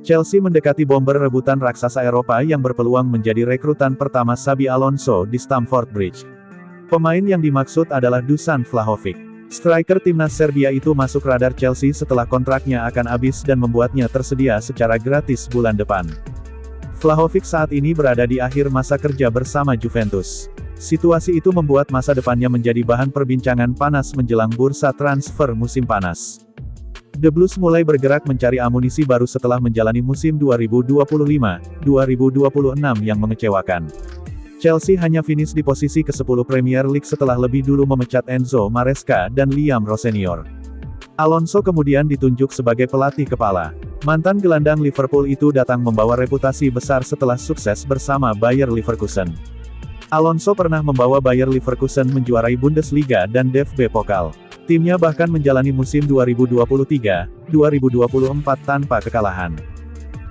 Chelsea mendekati bomber rebutan raksasa Eropa yang berpeluang menjadi rekrutan pertama Xabi Alonso di Stamford Bridge. Pemain yang dimaksud adalah Dusan Vlahovic. Striker timnas Serbia itu masuk radar Chelsea setelah kontraknya akan habis dan membuatnya tersedia secara gratis bulan depan. Vlahovic saat ini berada di akhir masa kerja bersama Juventus. Situasi itu membuat masa depannya menjadi bahan perbincangan panas menjelang bursa transfer musim panas. The Blues mulai bergerak mencari amunisi baru setelah menjalani musim 2025-2026 yang mengecewakan. Chelsea hanya finish di posisi ke-10 Premier League setelah lebih dulu memecat Enzo Maresca dan Liam Rossenior. Alonso kemudian ditunjuk sebagai pelatih kepala. Mantan gelandang Liverpool itu datang membawa reputasi besar setelah sukses bersama Bayer Leverkusen. Alonso pernah membawa Bayer Leverkusen menjuarai Bundesliga dan DFB Pokal. Timnya bahkan menjalani musim 2023-2024 tanpa kekalahan.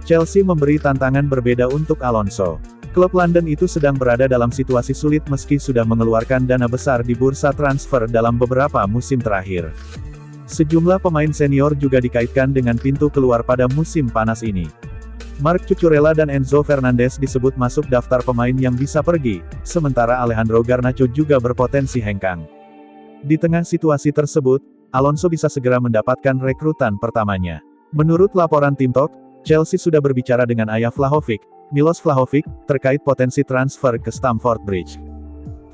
Chelsea memberi tantangan berbeda untuk Alonso. Klub London itu sedang berada dalam situasi sulit meski sudah mengeluarkan dana besar di bursa transfer dalam beberapa musim terakhir. Sejumlah pemain senior juga dikaitkan dengan pintu keluar pada musim panas ini. Marc Cucurella dan Enzo Fernandez disebut masuk daftar pemain yang bisa pergi, sementara Alejandro Garnacho juga berpotensi hengkang. Di tengah situasi tersebut, Alonso bisa segera mendapatkan rekrutan pertamanya. Menurut laporan Tim Talk, Chelsea sudah berbicara dengan ayah Vlahovic, Milos Vlahovic, terkait potensi transfer ke Stamford Bridge.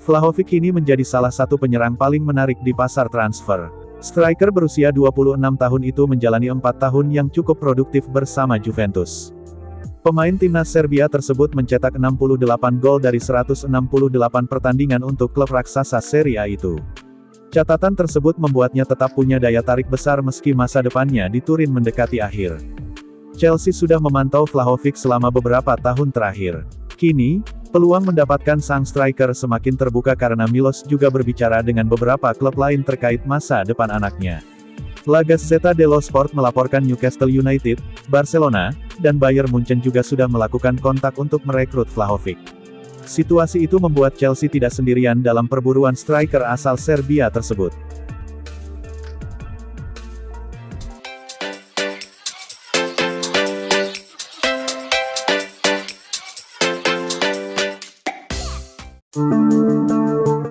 Vlahovic ini menjadi salah satu penyerang paling menarik di pasar transfer. Striker berusia 26 tahun itu menjalani 4 tahun yang cukup produktif bersama Juventus. Pemain timnas Serbia tersebut mencetak 68 gol dari 168 pertandingan untuk klub raksasa Serie A itu. Catatan tersebut membuatnya tetap punya daya tarik besar meski masa depannya di Turin mendekati akhir. Chelsea sudah memantau Vlahovic selama beberapa tahun terakhir. Kini, peluang mendapatkan sang striker semakin terbuka karena Milos juga berbicara dengan beberapa klub lain terkait masa depan anaknya. La Gazzetta dello Sport melaporkan Newcastle United, Barcelona, dan Bayern Munchen juga sudah melakukan kontak untuk merekrut Vlahovic. Situasi itu membuat Chelsea tidak sendirian dalam perburuan striker asal Serbia tersebut.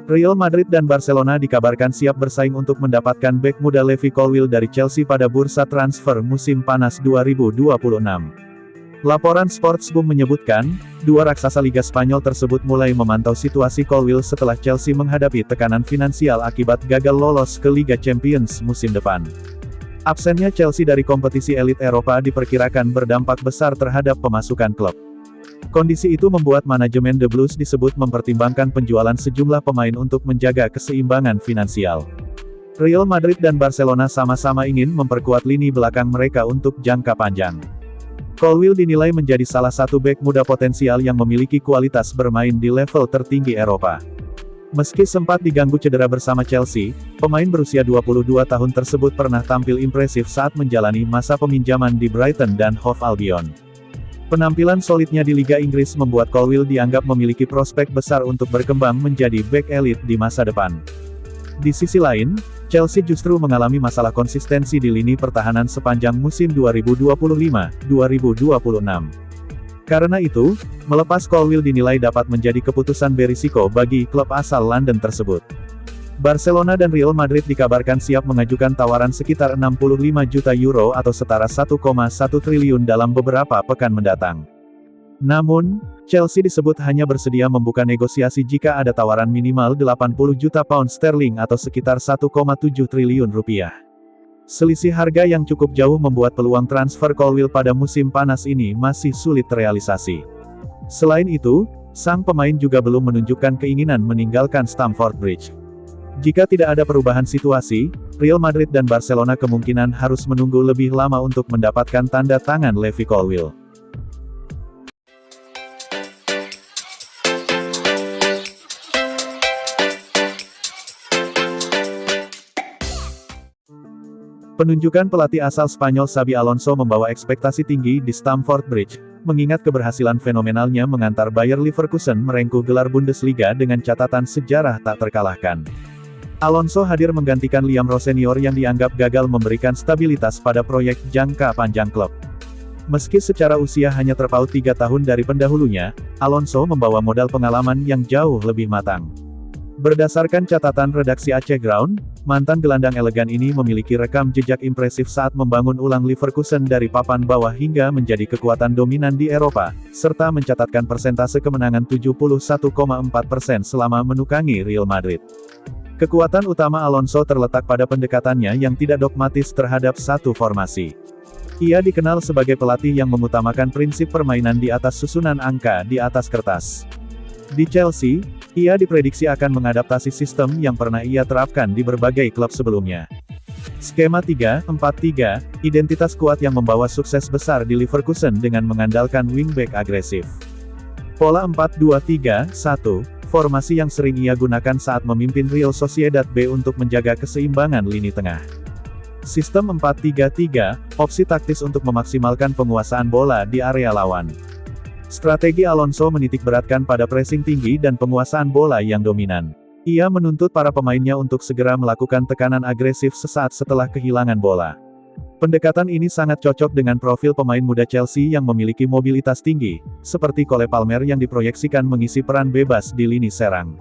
Real Madrid dan Barcelona dikabarkan siap bersaing untuk mendapatkan bek muda Levi Colwill dari Chelsea pada bursa transfer musim panas 2026. Laporan Sportsboom menyebutkan, dua raksasa Liga Spanyol tersebut mulai memantau situasi Colwill setelah Chelsea menghadapi tekanan finansial akibat gagal lolos ke Liga Champions musim depan. Absennya Chelsea dari kompetisi elit Eropa diperkirakan berdampak besar terhadap pemasukan klub. Kondisi itu membuat manajemen The Blues disebut mempertimbangkan penjualan sejumlah pemain untuk menjaga keseimbangan finansial. Real Madrid dan Barcelona sama-sama ingin memperkuat lini belakang mereka untuk jangka panjang. Colwill dinilai menjadi salah satu bek muda potensial yang memiliki kualitas bermain di level tertinggi Eropa. Meski sempat diganggu cedera bersama Chelsea, pemain berusia 22 tahun tersebut pernah tampil impresif saat menjalani masa peminjaman di Brighton dan Hove Albion. Penampilan solidnya di Liga Inggris membuat Colwill dianggap memiliki prospek besar untuk berkembang menjadi bek elit di masa depan. Di sisi lain, Chelsea justru mengalami masalah konsistensi di lini pertahanan sepanjang musim 2025-2026. Karena itu, melepas Colwill dinilai dapat menjadi keputusan berisiko bagi klub asal London tersebut. Barcelona dan Real Madrid dikabarkan siap mengajukan tawaran sekitar 65 juta euro atau setara 1,1 triliun dalam beberapa pekan mendatang. Namun, Chelsea disebut hanya bersedia membuka negosiasi jika ada tawaran minimal 80 juta pound sterling atau sekitar 1,7 triliun rupiah. Selisih harga yang cukup jauh membuat peluang transfer Colwill pada musim panas ini masih sulit terrealisasi. Selain itu, sang pemain juga belum menunjukkan keinginan meninggalkan Stamford Bridge. Jika tidak ada perubahan situasi, Real Madrid dan Barcelona kemungkinan harus menunggu lebih lama untuk mendapatkan tanda tangan Levi Colwill. Penunjukan pelatih asal Spanyol Xabi Alonso membawa ekspektasi tinggi di Stamford Bridge, mengingat keberhasilan fenomenalnya mengantar Bayer Leverkusen merengkuh gelar Bundesliga dengan catatan sejarah tak terkalahkan. Alonso hadir menggantikan Liam Rossenior yang dianggap gagal memberikan stabilitas pada proyek jangka panjang klub. Meski secara usia hanya terpaut 3 tahun dari pendahulunya, Alonso membawa modal pengalaman yang jauh lebih matang. Berdasarkan catatan redaksi Aceh Ground, mantan gelandang elegan ini memiliki rekam jejak impresif saat membangun ulang Leverkusen dari papan bawah hingga menjadi kekuatan dominan di Eropa, serta mencatatkan persentase kemenangan 71,4% selama menukangi Real Madrid. Kekuatan utama Alonso terletak pada pendekatannya yang tidak dogmatis terhadap satu formasi. Ia dikenal sebagai pelatih yang mengutamakan prinsip permainan di atas susunan angka di atas kertas. Di Chelsea, ia diprediksi akan mengadaptasi sistem yang pernah ia terapkan di berbagai klub sebelumnya. Skema 3-4-3, identitas kuat yang membawa sukses besar di Leverkusen dengan mengandalkan wingback agresif. Pola 4-2-3-1, formasi yang sering ia gunakan saat memimpin Real Sociedad B untuk menjaga keseimbangan lini tengah. Sistem 4-3-3, opsi taktis untuk memaksimalkan penguasaan bola di area lawan. Strategi Alonso menitikberatkan pada pressing tinggi dan penguasaan bola yang dominan. Ia menuntut para pemainnya untuk segera melakukan tekanan agresif sesaat setelah kehilangan bola. Pendekatan ini sangat cocok dengan profil pemain muda Chelsea yang memiliki mobilitas tinggi, seperti Cole Palmer yang diproyeksikan mengisi peran bebas di lini serang.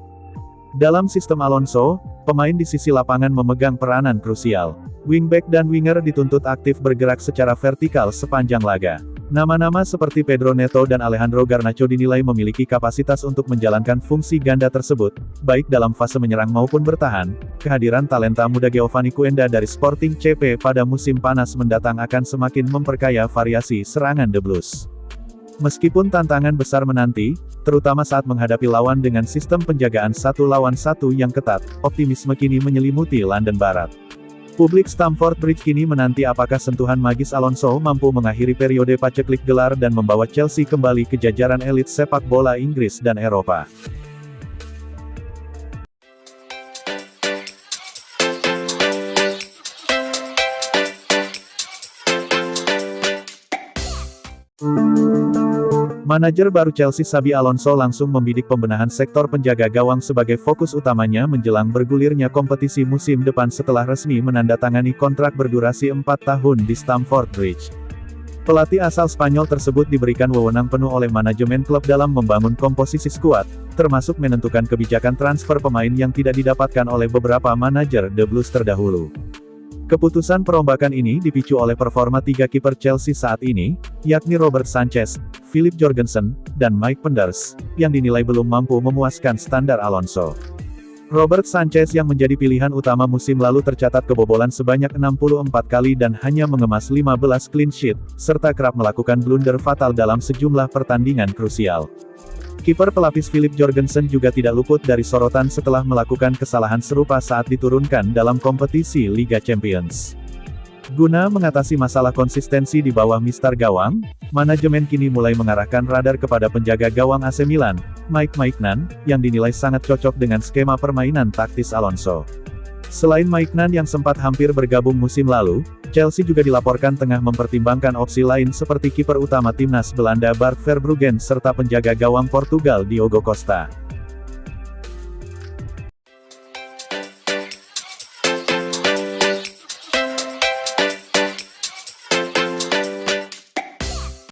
Dalam sistem Alonso, pemain di sisi lapangan memegang peranan krusial. Wingback dan winger dituntut aktif bergerak secara vertikal sepanjang laga. Nama-nama seperti Pedro Neto dan Alejandro Garnacho dinilai memiliki kapasitas untuk menjalankan fungsi ganda tersebut, baik dalam fase menyerang maupun bertahan. Kehadiran talenta muda Giovanni Cuenda dari Sporting CP pada musim panas mendatang akan semakin memperkaya variasi serangan The Blues. Meskipun tantangan besar menanti, terutama saat menghadapi lawan dengan sistem penjagaan 1 lawan 1 yang ketat, optimisme kini menyelimuti London Barat. Publik Stamford Bridge kini menanti apakah sentuhan magis Alonso mampu mengakhiri periode paceklik gelar dan membawa Chelsea kembali ke jajaran elit sepak bola Inggris dan Eropa. Manajer baru Chelsea Xabi Alonso langsung membidik pembenahan sektor penjaga gawang sebagai fokus utamanya menjelang bergulirnya kompetisi musim depan setelah resmi menandatangani kontrak berdurasi 4 tahun di Stamford Bridge. Pelatih asal Spanyol tersebut diberikan wewenang penuh oleh manajemen klub dalam membangun komposisi skuad, termasuk menentukan kebijakan transfer pemain yang tidak didapatkan oleh beberapa manajer The Blues terdahulu. Keputusan perombakan ini dipicu oleh performa 3 kiper Chelsea saat ini, yakni Robert Sanchez, Philip Jorgensen, dan Mike Penders, yang dinilai belum mampu memuaskan standar Alonso. Robert Sanchez yang menjadi pilihan utama musim lalu tercatat kebobolan sebanyak 64 kali dan hanya mengemas 15 clean sheet, serta kerap melakukan blunder fatal dalam sejumlah pertandingan krusial. Kiper pelapis Philip Jorgensen juga tidak luput dari sorotan setelah melakukan kesalahan serupa saat diturunkan dalam kompetisi Liga Champions. Guna mengatasi masalah konsistensi di bawah mistar gawang, manajemen kini mulai mengarahkan radar kepada penjaga gawang AC Milan, Mike Maignan, yang dinilai sangat cocok dengan skema permainan taktis Alonso. Selain Maignan yang sempat hampir bergabung musim lalu, Chelsea juga dilaporkan tengah mempertimbangkan opsi lain seperti kiper utama timnas Belanda Bart Verbruggen serta penjaga gawang Portugal Diogo Costa.